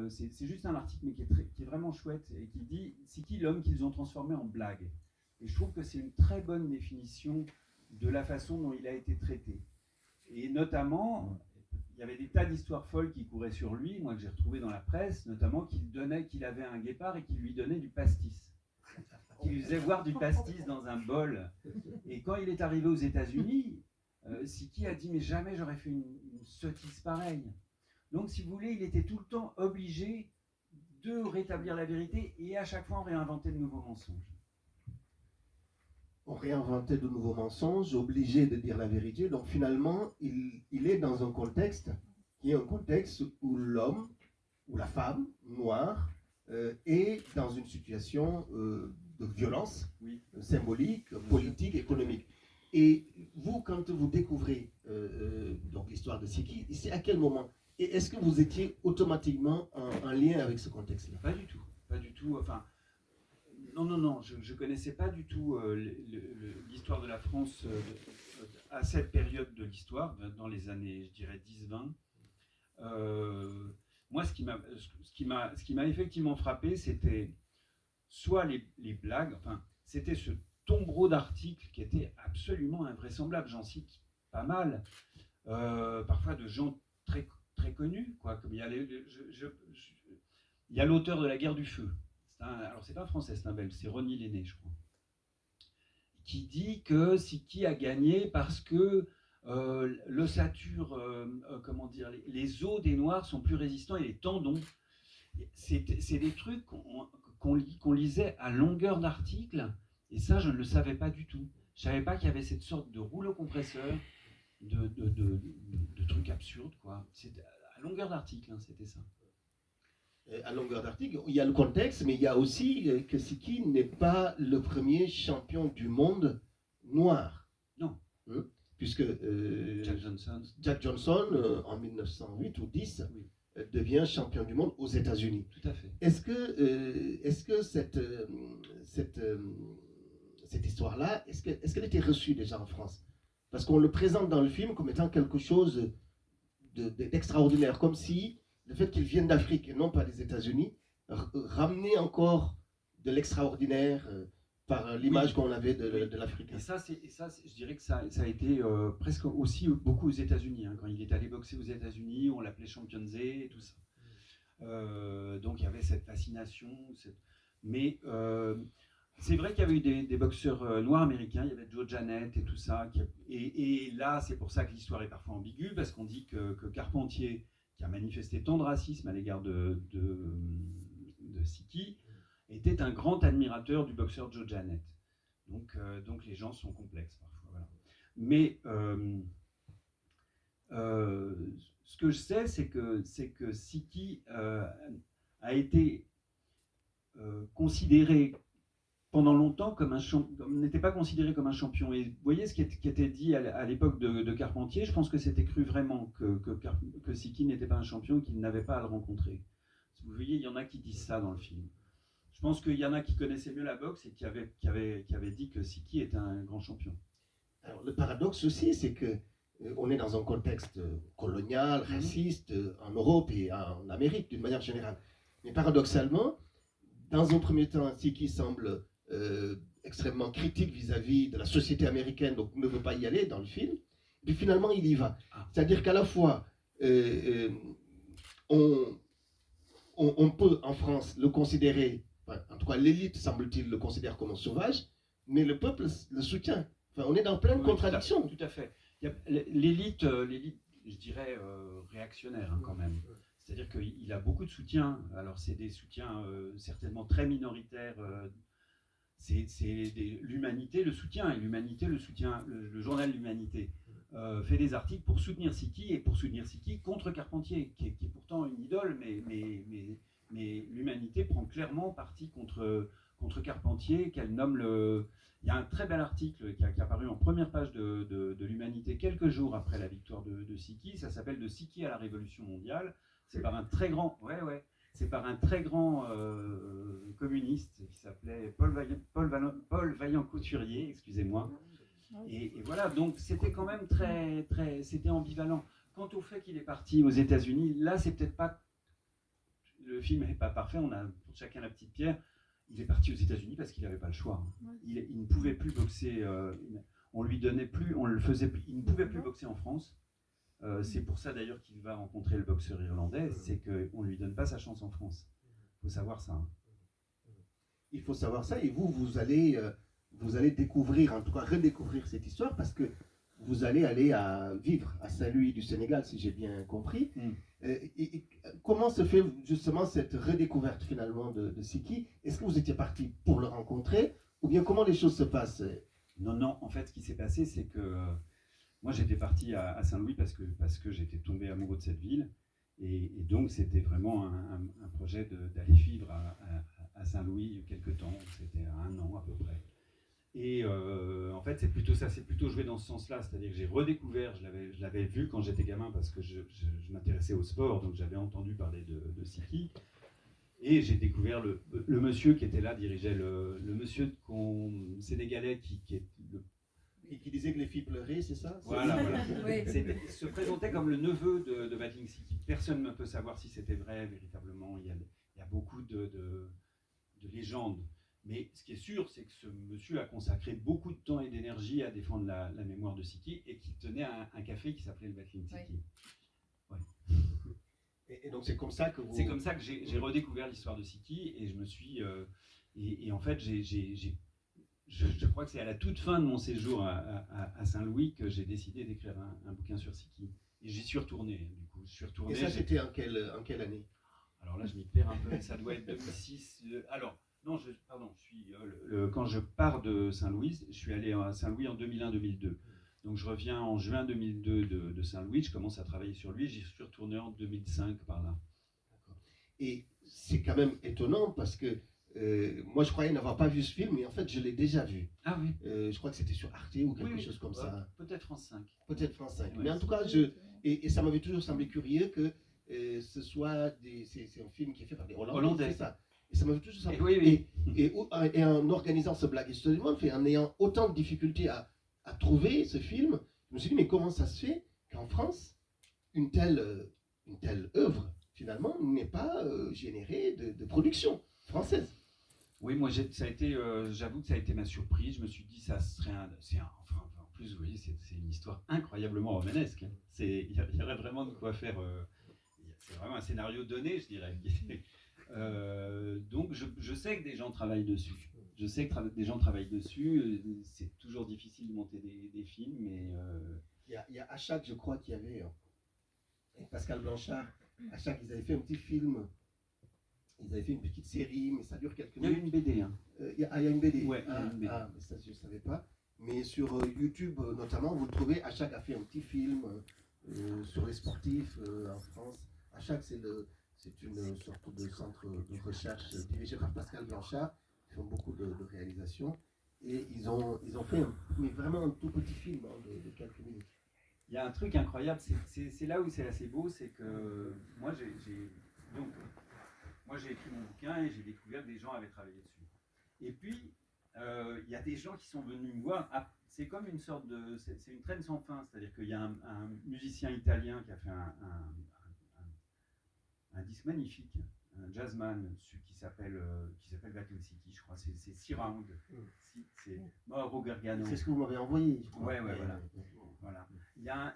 C'est juste un article, mais qui est vraiment chouette, et qui dit « C'est qui l'homme qu'ils ont transformé en blague ?» Et je trouve que c'est une très bonne définition de la façon dont il a été traité. Et notamment, il y avait des tas d'histoires folles qui couraient sur lui, moi que j'ai retrouvé dans la presse, notamment qu'il avait un guépard et qu'il lui donnait du pastis. Qu'il lui faisait boire du pastis dans un bol. Et quand il est arrivé aux États-Unis, Siki a dit « Mais jamais j'aurais fait une sottise pareille ». Donc, si vous voulez, il était tout le temps obligé de rétablir la vérité et à chaque fois on réinventait de nouveaux mensonges. On réinventait de nouveaux mensonges, obligé de dire la vérité. Donc finalement, il est dans un contexte qui est un contexte où l'homme ou la femme noire est dans une situation de violence symbolique, politique, économique. Et vous, quand vous découvrez donc l'histoire de Siki, c'est à quel moment? Et est-ce que vous étiez automatiquement en lien avec ce contexte-là? Pas du tout, pas du tout. Enfin, non, je ne connaissais pas du tout l'histoire de la France à cette période de l'histoire, dans les années, je dirais, 10-20. Moi, ce qui m'a effectivement frappé, c'était soit les blagues, enfin, c'était ce tombereau d'articles qui était absolument invraisemblable. J'en cite pas mal, parfois de gens très connus, quoi. Comme il y a l'auteur de La Guerre du Feu. Alors c'est pas un français, c'est un belge, c'est Ronnie Lenné, je crois, qui dit que Siki a gagné parce que l'ossature, comment dire, les os des Noirs sont plus résistants et les tendons. C'est des trucs qu'on lisait à longueur d'article, et ça, je ne le savais pas du tout. Je savais pas qu'il y avait cette sorte de rouleau compresseur, de trucs absurdes, quoi. C'était à longueur d'article, hein, c'était ça. À longueur d'article, il y a le contexte, mais il y a aussi que Siki n'est pas le premier champion du monde noir. Non. Puisque Jack Johnson, en 1908 ou 10, devient champion du monde aux États-Unis. Tout à fait. Est-ce que cette histoire-là, est-ce qu'elle était reçue déjà en France? Parce qu'on le présente dans le film comme étant quelque chose d'extraordinaire, comme si le fait qu'ils viennent d'Afrique et non pas des États-Unis ramenait encore de l'extraordinaire par l'image qu'on avait de l'Africain. Et ça, je dirais que ça a été presque aussi beaucoup aux États-Unis. Hein. Quand il est allé boxer aux États-Unis, on l'appelait Champion Z et tout ça. Donc il y avait cette fascination. Mais c'est vrai qu'il y avait eu des boxeurs noirs américains. Il y avait Joe Janet et tout ça. Et là, c'est pour ça que l'histoire est parfois ambiguë, parce qu'on dit que Carpentier, qui a manifesté tant de racisme à l'égard de Siki, était un grand admirateur du boxeur Joe Janet. Donc les gens sont complexes parfois. Voilà. Mais ce que je sais, c'est que Siki a été considéré pendant longtemps comme n'était pas considéré comme un champion. Et vous voyez ce qui était dit à l'époque de Carpentier, je pense que c'était cru vraiment que Siki n'était pas un champion, qu'il n'avait pas à le rencontrer. Vous voyez, il y en a qui disent ça dans le film. Je pense qu'il y en a qui connaissaient mieux la boxe et qui avaient dit que Siki était un grand champion. Alors le paradoxe aussi, c'est que on est dans un contexte colonial, raciste, en Europe et en Amérique d'une manière générale. Mais paradoxalement, dans un premier temps, Siki semble extrêmement critique vis-à-vis de la société américaine, donc ne veut pas y aller dans le film. Puis finalement, il y va. C'est-à-dire qu'à la fois, on peut en France le considérer, en tout cas l'élite semble-t-il le considère comme un sauvage, mais le peuple le soutient. Enfin, on est dans plein de contradictions. Tout à fait. L'élite, je dirais, réactionnaire hein, quand même. C'est-à-dire qu'il a beaucoup de soutien. Alors c'est des soutiens certainement très minoritaires. C'est l'Humanité le soutien. Et l'Humanité le soutien. Le journal L'Humanité fait des articles pour soutenir Siki et pour soutenir Siki contre Carpentier, qui est pourtant une idole, mais l'Humanité prend clairement parti contre Carpentier, qu'elle nomme le... Il y a un très bel article qui est apparu en première page de l'Humanité quelques jours après la victoire de Siki. Ça s'appelle « De Siki à la Révolution mondiale ». C'est par un très grand... C'est par un très grand communiste qui s'appelait Paul Vaillant-Couturier, excusez-moi. Et voilà, donc c'était quand même c'était ambivalent. quant au fait qu'il est parti aux États-Unis, là, c'est peut-être pas. Le film n'est pas parfait, on a pour chacun la petite pierre. Il est parti aux États-Unis parce qu'il n'avait pas le choix. Il ne pouvait plus boxer. On lui donnait plus, on le faisait plus. Il ne pouvait plus boxer en France. C'est pour ça d'ailleurs qu'il va rencontrer le boxeur irlandais, c'est qu'on ne lui donne pas sa chance en France. Il faut savoir ça. Il faut savoir ça, et vous allez découvrir, en tout cas redécouvrir cette histoire, parce que vous allez vivre à Saint-Louis du Sénégal, si j'ai bien compris. Et comment se fait justement cette redécouverte finalement de Siki? Est-ce que vous étiez parti pour le rencontrer, ou bien comment les choses se passent? Non, en fait, ce qui s'est passé, c'est que moi, j'étais parti à Saint-Louis parce que j'étais tombé amoureux de cette ville. Et donc, c'était vraiment un projet d'aller vivre à Saint-Louis quelque temps. C'était 1 an à peu près. Et en fait, c'est plutôt ça, c'est plutôt joué dans ce sens-là. C'est-à-dire que j'ai redécouvert, je l'avais vu quand j'étais gamin parce que je m'intéressais au sport, donc j'avais entendu parler de Siki. Et j'ai découvert le monsieur qui était là, dirigeait le monsieur sénégalais qui est le. Et qui disait que les filles pleuraient, c'est ça? Voilà. Oui. Il se présentait comme le neveu de Battling Siki. Personne ne peut savoir si c'était vrai, véritablement. Il y a beaucoup de légendes. Mais ce qui est sûr, c'est que ce monsieur a consacré beaucoup de temps et d'énergie à défendre la mémoire de Siki et qui tenait un café qui s'appelait le Battling Siki. Ouais. Et donc c'est comme ça que vous... C'est comme ça que j'ai redécouvert l'histoire de Siki et je me suis... et en fait, je crois que c'est à la toute fin de mon séjour à Saint-Louis que j'ai décidé d'écrire un bouquin sur Siki. Et j'y suis retourné, du coup. Et ça, c'était en quelle année? Alors là, je m'y perds un peu, mais ça doit être 2006. Quand je pars de Saint-Louis, je suis allé à Saint-Louis en 2001-2002. Donc je reviens en juin 2002 de Saint-Louis, je commence à travailler sur lui, j'y suis retourné en 2005 par là. Et c'est quand même étonnant parce que moi je croyais n'avoir pas vu ce film, mais en fait je l'ai déjà vu. Ah oui. Je crois que c'était sur Arte ou quelque chose comme ça. Peut-être France 5. Peut-être France 5. Ouais, mais en tout cas, et ça m'avait toujours semblé curieux que ce soit c'est un film qui est fait par des Hollandais. C'est ça. Et ça m'avait toujours semblé. Et en organisant ce Black History Month, et en ayant autant de difficultés à trouver ce film, je me suis dit, mais comment ça se fait qu'en France, une telle œuvre, finalement, n'est pas générée de production française? Oui, moi, j'avoue que ça a été ma surprise. Je me suis dit, ça serait enfin, en plus, vous voyez, c'est une histoire incroyablement romanesque. Il y aurait vraiment de quoi faire. C'est vraiment un scénario donné, je dirais. Donc, je sais que des gens travaillent dessus. C'est toujours difficile de monter des films, mais... Il y a Achak, je crois, qu'il y avait, avec Pascal Blanchard, Achak, ils avaient fait un petit film, ils avaient fait une petite série, mais ça dure quelques minutes. Il y a une BD. Hein. Il y a une BD. Ouais, mais ça, je ne savais pas. Mais sur YouTube, notamment, vous le trouvez, Achak a fait un petit film sur les sportifs en France. Achak, c'est une sorte de centre de recherche dirigé par Pascal Blanchard. Ils font beaucoup de réalisations. Et ils ont fait mais vraiment un tout petit film de quelques minutes. Il y a un truc incroyable, c'est là où c'est assez beau, c'est que moi j'ai écrit mon bouquin et j'ai découvert que des gens avaient travaillé dessus. Et puis, il y a des gens qui sont venus me voir. C'est comme une sorte de... C'est une traîne sans fin, c'est-à-dire qu'il y a un musicien italien qui a fait un disque magnifique, un jazzman qui s'appelle Battling Siki, je crois, c'est 6 rounds. C'est Mauro Gargano. C'est ce que vous m'avez envoyé, je crois. Ouais, voilà. Il y a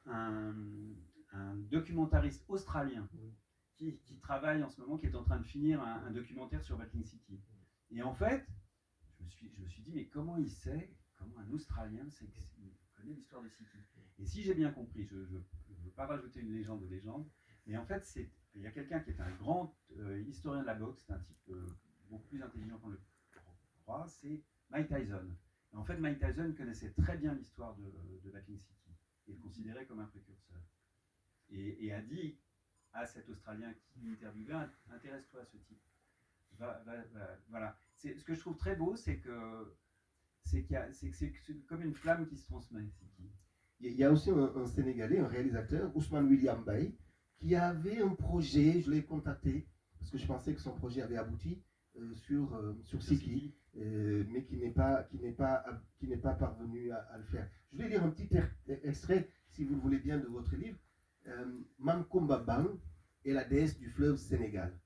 un documentariste australien qui travaille en ce moment, qui est en train de finir un documentaire sur Battling Siki. Et en fait, je me suis dit, mais comment un Australien connaît l'histoire de Siki? Et si j'ai bien compris, je ne veux pas rajouter une légende aux légendes, mais en fait, il y a quelqu'un qui est un grand historien de la boxe, c'est un type beaucoup plus intelligent qu'on le croit, c'est Mike Tyson. Et en fait, Mike Tyson connaissait très bien l'histoire de Battling Siki et le considérait comme un précurseur. Et a dit à cet Australien qui l'interviewait, intéresse-toi à ce type. Voilà. Ce que je trouve très beau, c'est que c'est comme une flamme qui se transmet. Il y a aussi un Sénégalais, un réalisateur, Ousmane William Baye, qui avait un projet, je l'ai contacté, parce que je pensais que son projet avait abouti sur Siki, mais qui n'est pas parvenu à le faire. Je vais lire un petit extrait, si vous le voulez bien, de votre livre, Mamkomba Bang est la déesse du fleuve Sénégal.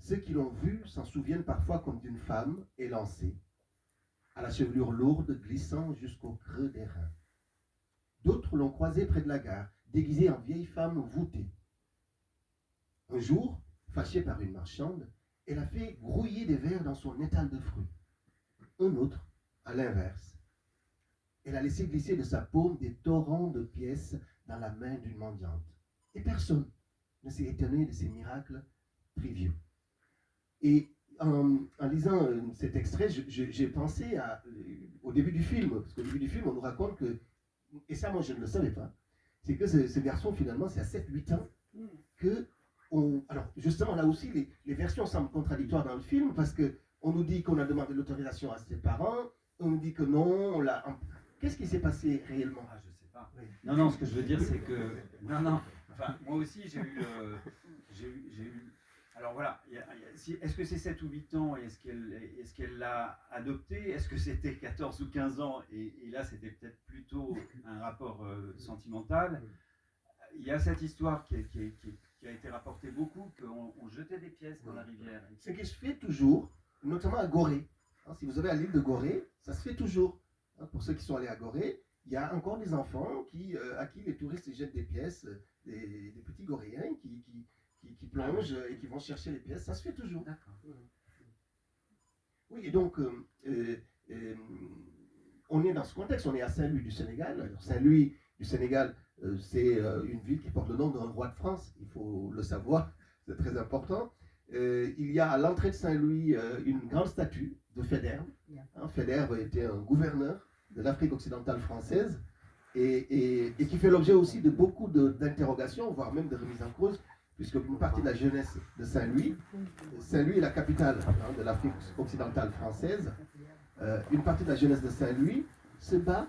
Ceux qui l'ont vue s'en souviennent parfois comme d'une femme élancée, à la chevelure lourde glissant jusqu'au creux des reins. D'autres l'ont croisée près de la gare, déguisée en vieille femme voûtée. Un jour, fâchée par une marchande, elle a fait grouiller des vers dans son étal de fruits. Un autre, à l'inverse, elle a laissé glisser de sa paume des torrents de pièces dans la main d'une mendiante. Et personne ne s'est étonné de ces miracles triviaux. Et en lisant cet extrait, j'ai pensé au début du film, parce qu'au début du film, on nous raconte que, et ça moi je ne le savais pas, c'est que ce garçon finalement, c'est à 7-8 ans que, alors justement là aussi, les versions semblent contradictoires dans le film, parce qu'on nous dit qu'on a demandé l'autorisation à ses parents, on nous dit que non, on l'a... Qu'est-ce qui s'est passé réellement? Ah, je sais pas. Oui. Non, ce que je veux dire, c'est que... Non, enfin, moi aussi, j'ai eu... Alors voilà, est-ce que c'est 7 ou 8 ans et est-ce qu'elle l'a adopté? Est-ce que c'était 14 ou 15 ans et là, c'était peut-être plutôt un rapport sentimental? Il y a cette histoire qui a été rapportée beaucoup, qu'on jetait des pièces dans la rivière. Ce qui se fait toujours, notamment à Gorée. Si vous allez à l'île de Gorée, ça se fait toujours. Pour ceux qui sont allés à Gorée, il y a encore des enfants à qui les touristes jettent des pièces, des petits Goréens qui plongent et qui vont chercher les pièces. Ça se fait toujours. D'accord. Oui, et donc, on est dans ce contexte. On est à Saint-Louis du Sénégal. Alors, Saint-Louis du Sénégal, c'est une ville qui porte le nom d'un roi de France. Il faut le savoir, c'est très important. Il y a à l'entrée de Saint-Louis une grande statue de Faidherbe. Faidherbe était un gouverneur de l'Afrique occidentale française et qui fait l'objet aussi de beaucoup d'interrogations, voire même de remises en cause, puisque une partie de la jeunesse de Saint-Louis est la capitale de l'Afrique occidentale française, une partie de la jeunesse de Saint-Louis se bat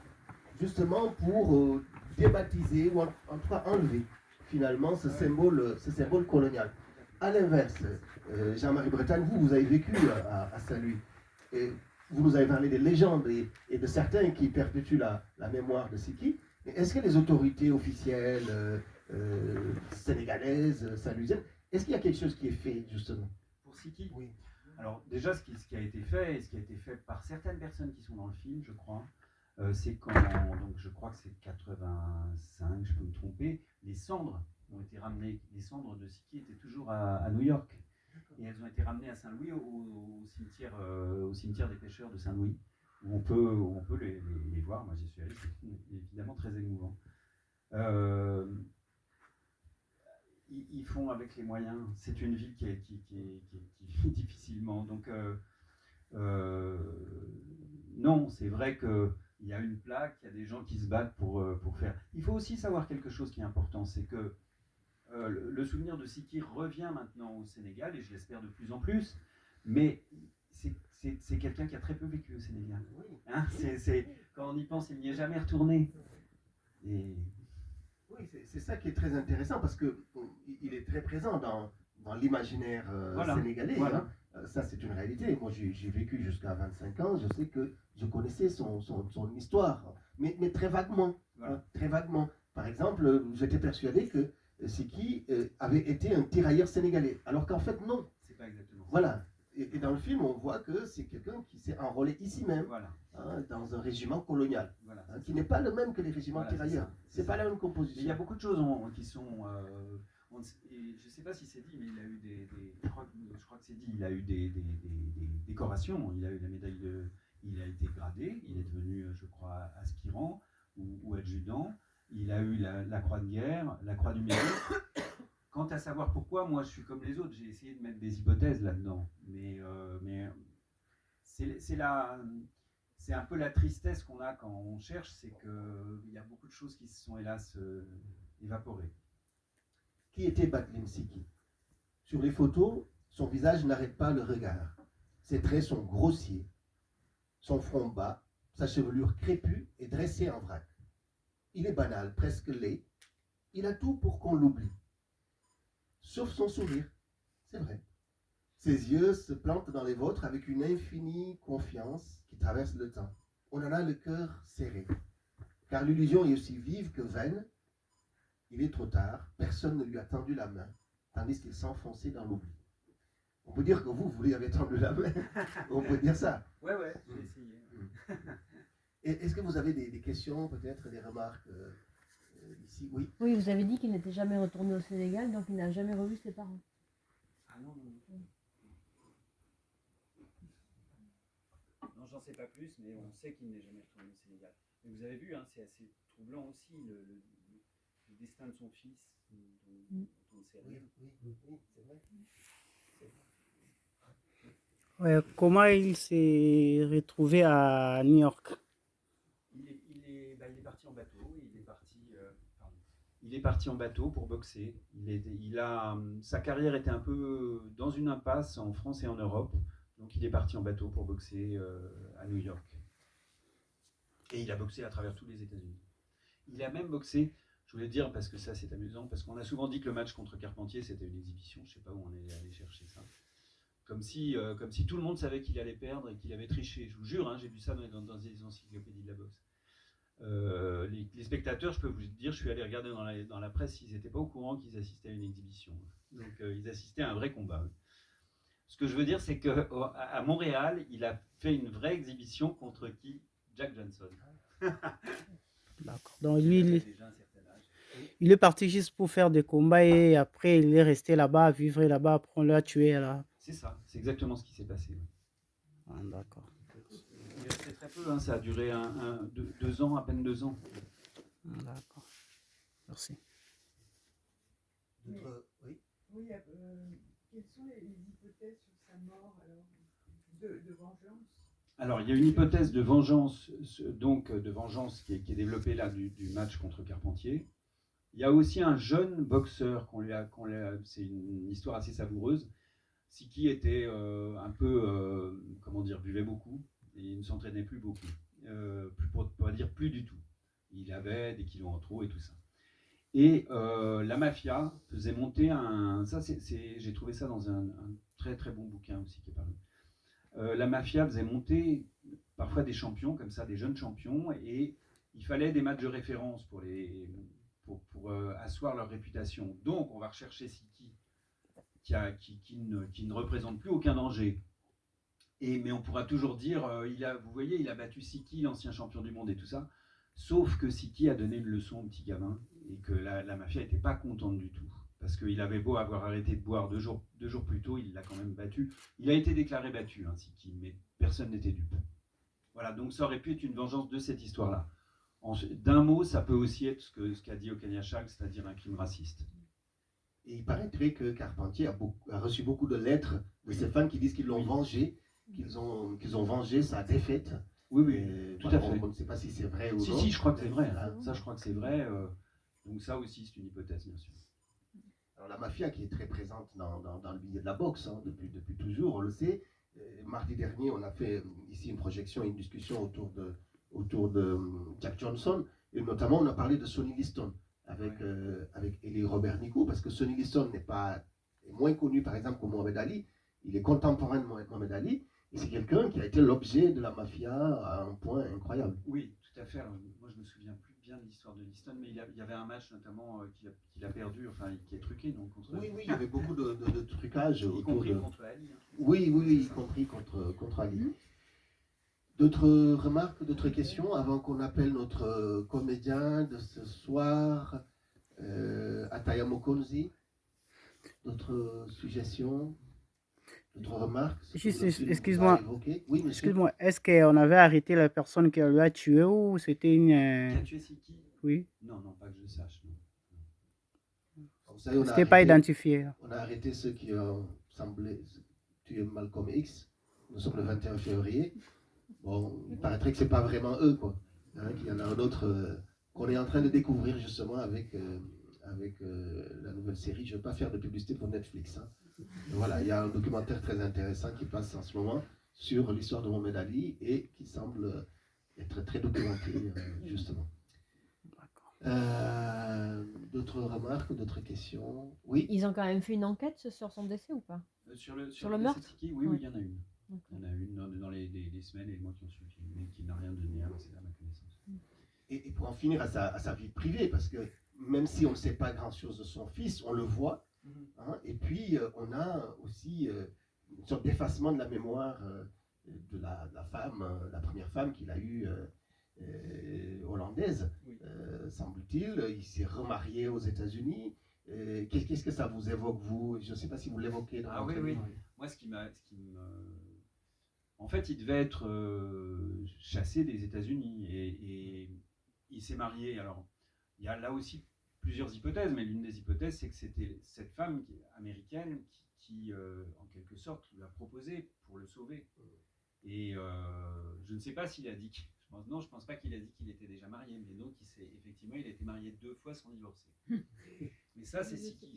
justement pour débaptiser ou en tout cas enlever finalement ce symbole colonial. À l'inverse, Jean-Marie Bretagne, vous avez vécu à Saint-Louis. Et vous nous avez parlé des légendes et de certains qui perpétuent la mémoire de Siki. Mais est-ce que les autorités officielles sénégalaises, saint-louisiennes, est-ce qu'il y a quelque chose qui est fait justement? Pour Siki? Oui. Alors déjà, ce qui a été fait, et ce qui a été fait par certaines personnes qui sont dans le film, je crois, c'est quand, donc je crois que c'est 85, je peux me tromper, les cendres ont été ramenées. Les cendres de Siki étaient toujours à New York. Et elles ont été ramenées à Saint-Louis, au cimetière des pêcheurs de Saint-Louis, où on peut les voir. Moi, j'y suis allé, c'est évidemment très émouvant. Ils font avec les moyens. C'est une ville qui vit difficilement. Donc, non, c'est vrai qu'il y a une plaque, il y a des gens qui se battent pour faire. Il faut aussi savoir quelque chose qui est important, c'est que le souvenir de Siki revient maintenant au Sénégal, et je l'espère de plus en plus, mais c'est quelqu'un qui a très peu vécu au Sénégal. Hein, quand on y pense, il n'y est jamais retourné. Et... Oui, c'est ça qui est très intéressant, parce qu'il est très présent dans l'imaginaire sénégalais. Voilà. Ça, c'est une réalité. Moi, j'ai vécu jusqu'à 25 ans, je sais que je connaissais son histoire, mais très vaguement. Voilà. Très vaguement. Par exemple, j'étais persuadé que Siki avait été un tirailleur sénégalais, alors qu'en fait non. C'est pas exactement ça. Voilà. Et dans le film, on voit que c'est quelqu'un qui s'est enrôlé ici même, voilà. Dans un régiment colonial, voilà, qui n'est pas le même que les régiments tirailleurs. C'est pas la même composition. Il y a beaucoup de choses qui sont... et je ne sais pas si c'est dit, mais il a eu je crois que c'est dit, il a eu des décorations. Il a eu la médaille il a été gradé, il est devenu, je crois, aspirant ou adjudant. Il a eu la croix de guerre, la croix du mérite. Quant à savoir pourquoi, moi je suis comme les autres, j'ai essayé de mettre des hypothèses là-dedans. Mais c'est un peu la tristesse qu'on a quand on cherche, c'est qu'il y a beaucoup de choses qui se sont hélas évaporées. Qui était Batlin Siki? Sur les photos, son visage n'arrête pas le regard. Ses traits sont grossiers, son front bas, sa chevelure crépue et dressée en vrac. Il est banal, presque laid. Il a tout pour qu'on l'oublie. Sauf son sourire, c'est vrai. Ses yeux se plantent dans les vôtres avec une infinie confiance qui traverse le temps. On en a le cœur serré, car l'illusion est aussi vive que vaine. il est trop tard, personne ne lui a tendu la main, tandis qu'il s'enfonçait dans l'oubli. On peut dire que vous lui avez tendu la main. On peut dire ça. Ouais, j'ai essayé. Et est-ce que vous avez des questions, peut-être des remarques ici? Oui. Oui, vous avez dit qu'il n'était jamais retourné au Sénégal, donc il n'a jamais revu ses parents. Ah non. Non, j'en sais pas plus, mais on sait qu'il n'est jamais retourné au Sénégal. Mais vous avez vu, hein, c'est assez troublant aussi le destin de son fils, dont on ne sait rien. Oui, c'est vrai. Ouais, comment il s'est retrouvé à New York? Il est parti en bateau. Il est parti en bateau pour boxer. Sa carrière était un peu dans une impasse en France et en Europe. Donc il est parti en bateau pour boxer à New York. Et il a boxé à travers tous les États-Unis. Il a même boxé, je voulais dire parce que ça c'est amusant, parce qu'on a souvent dit que le match contre Carpentier c'était une exhibition. Je ne sais pas où on est allé chercher ça. Comme si tout le monde savait qu'il allait perdre et qu'il avait triché. Je vous jure, hein, j'ai vu ça dans des encyclopédies de la boxe. Les spectateurs, je peux vous dire, je suis allé regarder dans la presse, ils n'étaient pas au courant qu'ils assistaient à une exhibition. Donc ils assistaient à un vrai combat. Ce que je veux dire, c'est qu'à Montréal, il a fait une vraie exhibition contre qui? Jack Johnson. D'accord. Donc lui, déjà un certain âge. il est parti juste pour faire des combats et après il est resté là-bas, vivre là-bas, après on l'a tué là. C'est ça, c'est exactement ce qui s'est passé. Ah, d'accord. Il restait très peu, hein, ça a duré 2 ans, à peine 2 ans. D'accord. Merci. Oui. Oui, quelles sont les hypothèses sur sa mort alors, de vengeance? Alors, il y a une hypothèse de vengeance, qui est développée là du match contre Carpentier. Il y a aussi un jeune boxeur c'est une histoire assez savoureuse. Siki était un peu, buvait beaucoup et il ne s'entraînait plus beaucoup. Pour pas dire plus du tout. Il avait des kilos en trop et tout ça. Et la mafia faisait monter j'ai trouvé ça dans un très très bon bouquin aussi qui est paru. La mafia faisait monter parfois des champions comme ça, des jeunes champions, et il fallait des matchs de référence pour asseoir leur réputation. Donc on va rechercher Siki qui ne représente plus aucun danger. Mais on pourra toujours dire, vous voyez, il a battu Siki, l'ancien champion du monde et tout ça, sauf que Siki a donné une leçon au petit gamin et que la mafia n'était pas contente du tout. Parce qu'il avait beau avoir arrêté de boire 2 jours plus tôt, il l'a quand même battu. Il a été déclaré battu, hein, Siki, mais personne n'était dupe. Voilà, donc ça aurait pu être une vengeance de cette histoire-là. D'un mot, ça peut aussi être ce qu'a dit Okanyashak, c'est-à-dire un crime raciste. Et il paraîtrait que Carpentier a reçu beaucoup de lettres de ses fans qui disent qu'ils l'ont vengé, qu'ils ont vengé sa défaite. Oui, tout à fait. On ne sait pas si c'est vrai ou non. Si, je crois que c'est vrai. Ça, je crois que c'est vrai. Donc ça aussi, c'est une hypothèse, bien sûr. Alors la mafia qui est très présente dans le milieu de la boxe, hein, depuis toujours, on le sait. Mardi dernier, on a fait ici une projection, une discussion autour de Jack Johnson, et notamment on a parlé de Sonny Liston avec Eli Robert Nico, parce que Sonny Liston est moins connu par exemple que Mohamed Ali. Il est contemporain de Mohamed Ali, et c'est quelqu'un qui a été l'objet de la mafia à un point incroyable. Oui, tout à fait. Alors, moi, je me souviens plus bien de l'histoire de Liston, mais il y avait un match notamment qu'il a perdu, enfin qui est truqué, donc contre. Oui, il y avait beaucoup de trucage. Y compris contre Ali. Hein. Oui, y compris contre Ali. D'autres remarques, d'autres questions avant qu'on appelle notre comédien de ce soir, Ataya Mokonzi? D'autres suggestions? D'autres remarques? Juste, excuse-moi. Oui, excuse-moi, est-ce qu'on avait arrêté la personne qui lui a tué ou c'était une. Qui a tué Siki? Oui. Non, pas que je sache. C'était pas identifié. On a arrêté ceux qui ont semblé tuer Malcolm X. Nous sommes le 21 février. Bon, il paraîtrait que c'est pas vraiment eux, quoi. Hein, qu'il y en a un autre qu'on est en train de découvrir justement avec la nouvelle série. Je ne vais pas faire de publicité pour Netflix. Hein. Voilà, il y a un documentaire très intéressant qui passe en ce moment sur l'histoire de Mohamed Ali et qui semble être très documenté, justement. D'autres remarques, d'autres questions? Oui. Ils ont quand même fait une enquête sur son décès ou pas? Sur le meurtre? Siki, oui, il y en a une. Okay. Il y en a une dans les semaines et les mois qui ont suivi, mais qui n'a rien donné à ma connaissance. Et pour en finir à sa vie privée, parce que même si on ne sait pas grand-chose de son fils, on le voit. Hein, et puis, on a aussi une sorte d'effacement de la mémoire de la femme, la première femme qu'il a eue hollandaise, semble-t-il. Il s'est remarié aux États-Unis. Qu'est-ce que ça vous évoque, vous? Je ne sais pas si vous l'évoquez dans Ah votre oui. livre. Moi, en fait, il devait être chassé des États-Unis et il s'est marié. Alors, il y a là aussi plusieurs hypothèses, mais l'une des hypothèses, c'est que c'était cette femme américaine qui en quelque sorte, lui a proposé pour le sauver. Et je ne sais pas s'il a dit. Je pense pas qu'il a dit qu'il était déjà marié, mais donc effectivement, il a été marié 2 fois sans divorcer. Mais ça, c'est Siki.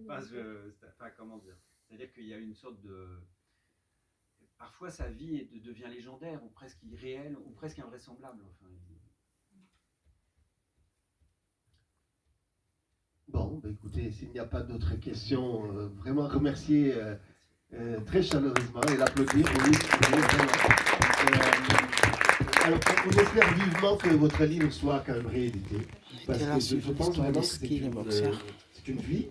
Enfin, comment dire? C'est-à-dire qu'il y a une sorte de. Parfois, sa vie devient légendaire, ou presque irréelle, ou presque invraisemblable. Enfin, Bon, bah écoutez, s'il n'y a pas d'autres questions, vraiment remercier très chaleureusement et l'applaudir. Oui, alors, on espère vivement que votre livre soit quand même réédité, parce que je pense vraiment que c'est une vie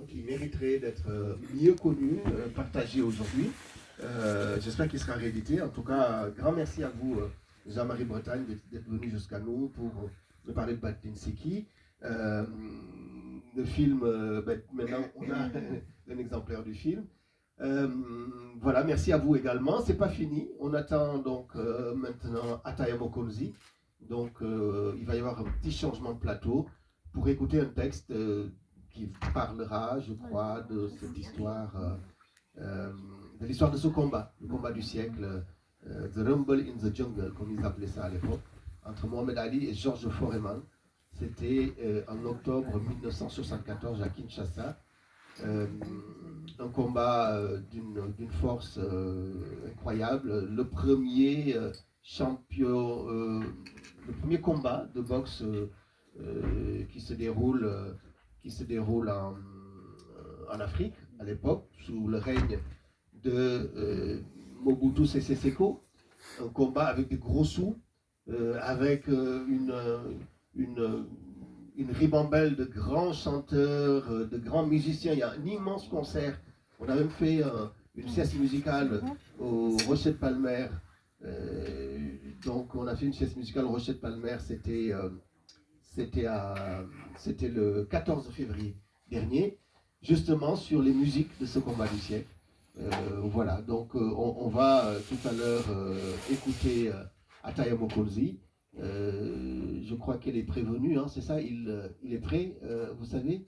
qui mériterait d'être mieux connue, partagée aujourd'hui. J'espère qu'il sera réédité. En tout cas, grand merci à vous, Jean-Marie Bretagne, d'être venu jusqu'à nous pour nous parler de Batlin Siki. Le film, maintenant on a un exemplaire du film. Voilà, merci à vous également. C'est pas fini. On attend donc maintenant Ataya Mokonzi. Donc il va y avoir un petit changement de plateau pour écouter un texte qui parlera, je crois, de cette histoire, de l'histoire de ce combat, le combat du siècle, The Rumble in the Jungle, comme ils appelaient ça à l'époque, entre Mohamed Ali et George Foreman. C'était en octobre 1974 à Kinshasa. Un combat d'une force incroyable. Le premier le premier combat de boxe qui se déroule en Afrique à l'époque, sous le règne de Mobutu Sese Seko. Un combat avec des gros sous, avec une ribambelle de grands chanteurs, de grands musiciens. Il y a un immense concert. On a même fait une sieste musicale au Rocher de Palmer. Donc on a fait une sieste musicale au Rocher de Palmer. C'était le 14 février dernier, justement sur les musiques de ce combat du siècle. Voilà, donc on va tout à l'heure écouter Ataya Mokonzi. Je crois qu'elle est prévenue, hein, c'est ça, il est prêt, vous savez?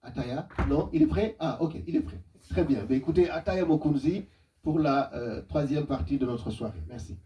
Ataya? Non, il est prêt? Ah, ok, il est prêt. Très bien. Mais écoutez, Ataya Mokonzi pour la troisième partie de notre soirée. Merci.